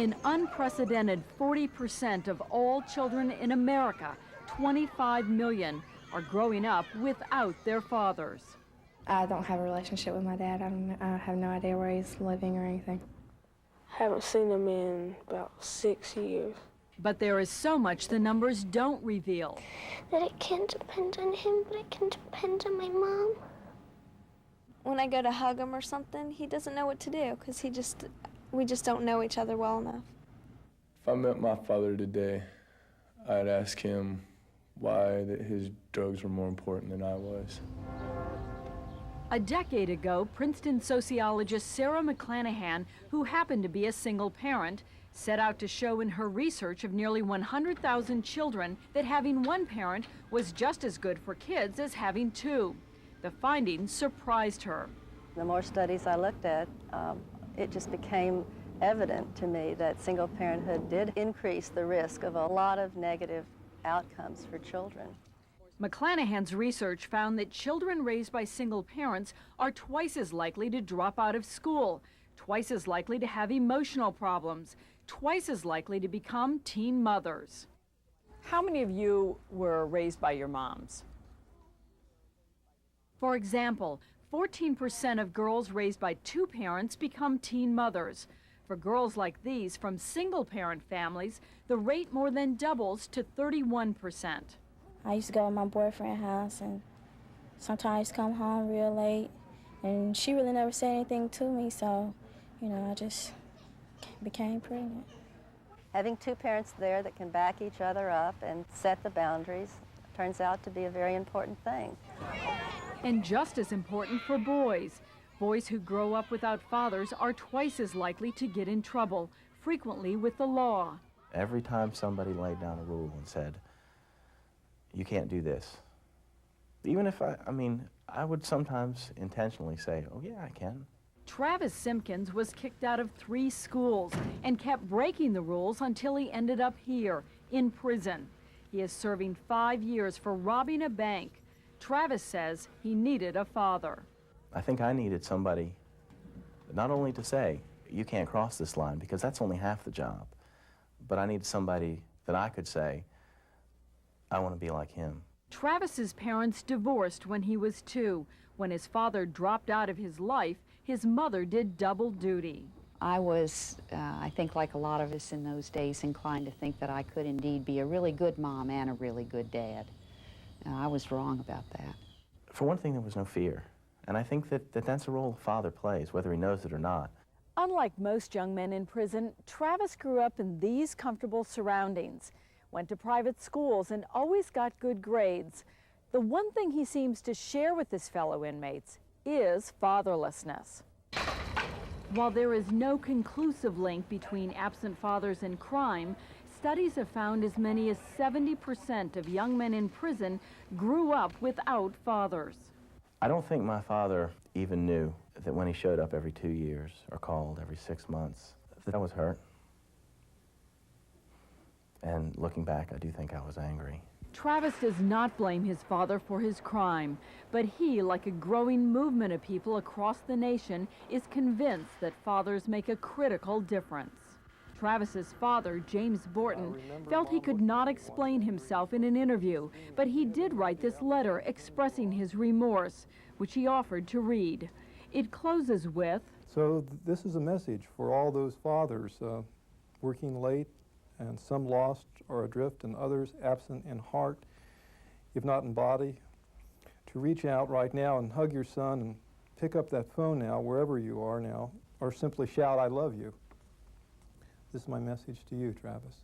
An unprecedented 40% of all children in America, 25 million, are growing up without their fathers. I don't have a relationship with my dad. I have no idea where he's living or anything. Haven't seen him in about 6 years. But there is so much the numbers don't reveal. That it can't depend on him, but it can depend on my mom. When I go to hug him or something, he doesn't know what to do because we just don't know each other well enough. If I met my father today, I'd ask him why his drugs were more important than I was. A decade ago, Princeton sociologist Sarah McClanahan, who happened to be a single parent, set out to show in her research of nearly 100,000 children that having one parent was just as good for kids as having two. The findings surprised her. The more studies I looked at, it just became evident to me that single parenthood did increase the risk of a lot of negative outcomes for children. McClanahan's research found that children raised by single parents are twice as likely to drop out of school, twice as likely to have emotional problems, twice as likely to become teen mothers. How many of you were raised by your moms? For example, 14% of girls raised by two parents become teen mothers. For girls like these from single-parent families, the rate more than doubles to 31%. I used to go to my boyfriend's house and sometimes come home real late, and she really never said anything to me, so, I just became pregnant. Having two parents there that can back each other up and set the boundaries turns out to be a very important thing. And just as important for boys. Boys who grow up without fathers are twice as likely to get in trouble, frequently with the law. Every time somebody laid down a rule and said, you can't do this, even if I would sometimes intentionally say, oh yeah, I can. Travis Simpkins was kicked out of 3 schools and kept breaking the rules until he ended up here, in prison. He is serving 5 years for robbing a bank. Travis says he needed a father. I think I needed somebody not only to say, you can't cross this line, because that's only half the job, but I needed somebody that I could say, I want to be like him. Travis's parents divorced when he was 2. When his father dropped out of his life, his mother did double duty. I was, I think like a lot of us in those days, inclined to think that I could indeed be a really good mom and a really good dad. I was wrong about that. For one thing, there was no fear. And I think that's a role a father plays, whether he knows it or not. Unlike most young men in prison, Travis grew up in these comfortable surroundings, went to private schools, and always got good grades. The one thing he seems to share with his fellow inmates is fatherlessness. While there is no conclusive link between absent fathers and crime, studies have found as many as 70% of young men in prison grew up without fathers. I don't think my father even knew that when he showed up every 2 years or called every 6 months, that I was hurt. And looking back, I do think I was angry. Travis does not blame his father for his crime, but he, like a growing movement of people across the nation, is convinced that fathers make a critical difference. Travis's father, James Borton, felt he could not explain himself in an interview, but he did write this letter expressing his remorse, which he offered to read. It closes with, So this is a message for all those fathers working late, and some lost or adrift, and others absent in heart, if not in body, to reach out right now and hug your son and pick up that phone now, wherever you are now, or simply shout, I love you. This is my message to you, Travis.